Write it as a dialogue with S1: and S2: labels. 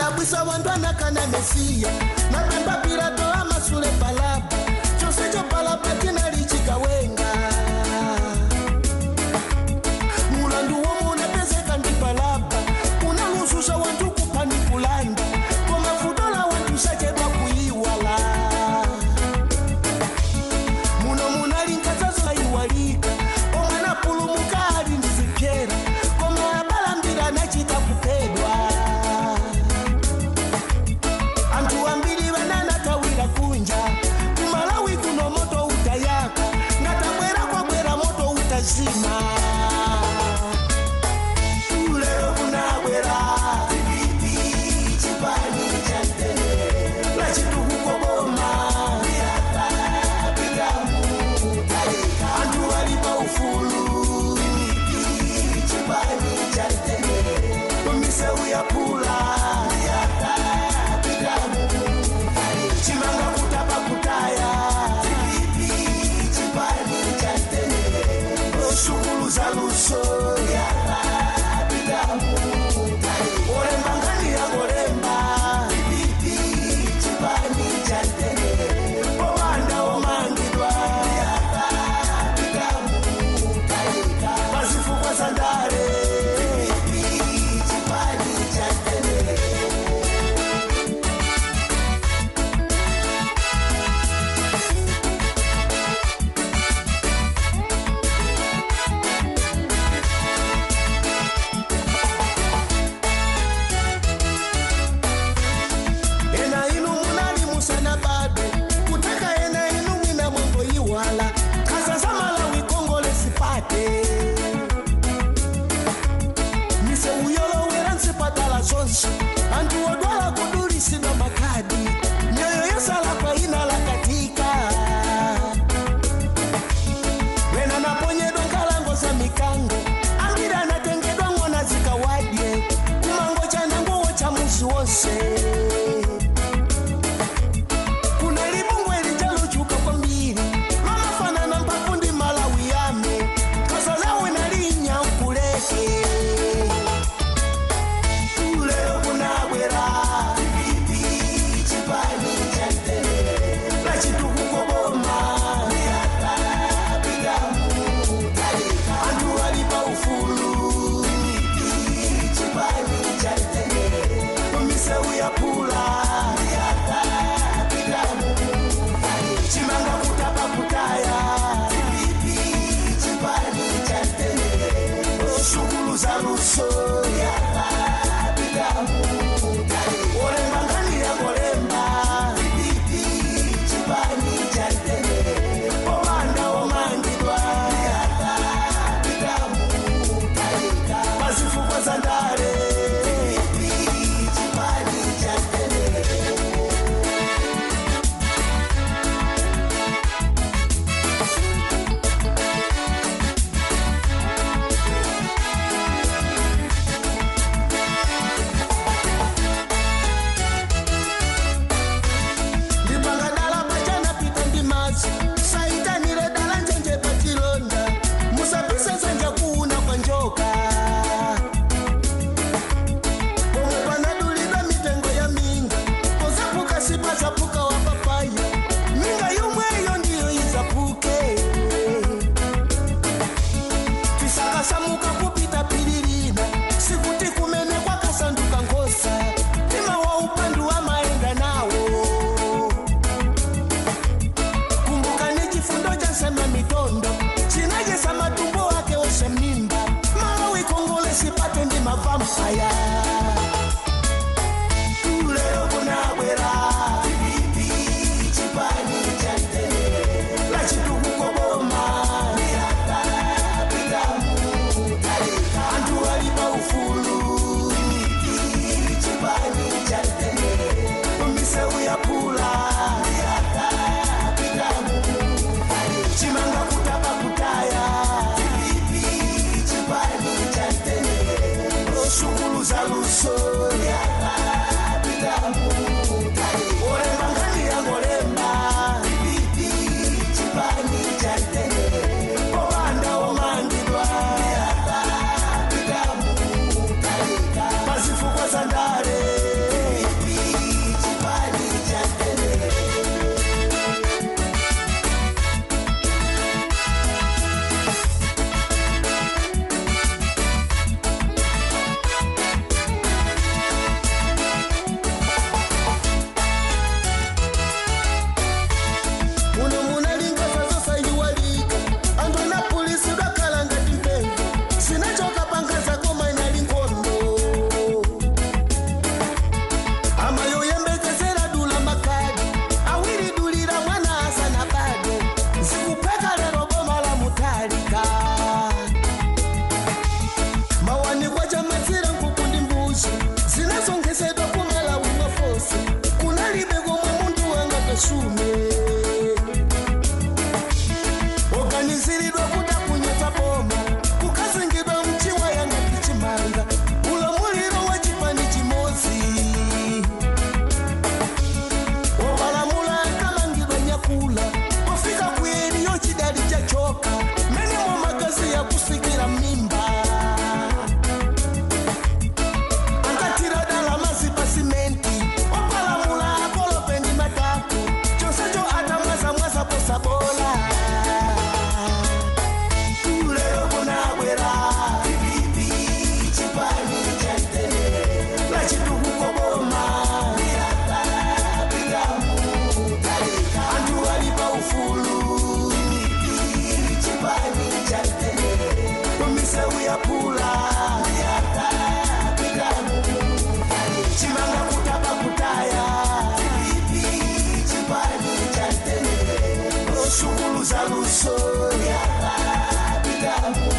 S1: adabwisa wandwana kana Mesia na pemba pirato amasule palapa chose cho palapa kinali chikawenga mulandu womu unapezeka ndi palapa unalususha wantu kupani kulanda kwa mafudola wantu shachedwa kuiwala muno munali nkazazo haiwalika omwana pulumukali ndizipyera kwa maabala mbira nachita kupedwa antu wambili banana tawira kunja kumalawi kuno moto utayaka ngatabwera kwa bwera moto utazima uleo kunabwera vivipi chipani chantele la chituku koboma miaka bigamu antu walipa ufulu vivipi chipani chantele umiseu ya pula miaka bigamu chimanga kutapa kutaya vivipi chipani chantele shukulu za luso miaka bigamu oremba ngani ya goremba vivipi chipani chantele omanda omangidwa miaka bigamu bazifukwa sandare vivipi chipani chantele ena inu munali musana bado kutaka ena inu mwina mwambo iwala kaza za Malawi Kongole sipate mise uyolo wera nsipatala zonso antu odwala kuduli sino makadi nyoyo yesala kwa ina la katika wena naponyedwa nkalango za mikango ambira natengedwa ngona zikawadye kumango cha nanguwo cha musi wonse kuna libungwe lijaluchuka kwa mbili mamafana na mpapundi Malawi yame kaza zawe na linya ukuleke uleo kunabwera vivipi chipani chantele la chituku koboma miaka bigamu antu walipa ufulu vivipi chipani chantele umiseu ya pula miaka bigamu chimanga kutapa kutaya vivipi chipani chantele shukulu za luso miaka bigamu oremba ngani ya goremba vivipi chipani chantele omanda omangidwa miaka bigamu bazifukwa sandare vivipi chipani chantele ndipanga dala pachana pita ndimazi saitanire dala njenje pachilonda musapise sanja kuuna kwa njoka pomupana dulida mitengo ya minga pozapuka sipazapuka wa papaya minga yumweyo ndiyo izapuke tisakasamuka kupita pililina sikuti kumene kwa kasanduka ngosa tima wa upandu wa maenda nawo kumbuka ni chifundo cha sema mitondo chinajesa matumbo wake oshe mimba Malawi Kongole sipate ndi mavampaya uleo kunabwera vivipi sume organiziridwa kuda kunyeta boma kukazingidwa mchiwa yanga kichimanga ulamuliro wa chipani chimozi wabalamula kamangidwa nyakula wafika kweli yo chidali cha choka meni mwa magazi ya kusikira mimba angatira dala mazipa simenti wabalamula kolopendi matatu chosecho atamwaza mwaza posa bola kuleo kuna wera bibi chipani chantele la chituku koboma mirata bigamu talika andu walipa ufulu bibi chipani chantele tumise uyapula mirata bigamu chimanga kutaba kutaya bibi chipani chantele shukulu za luso mirata bigamu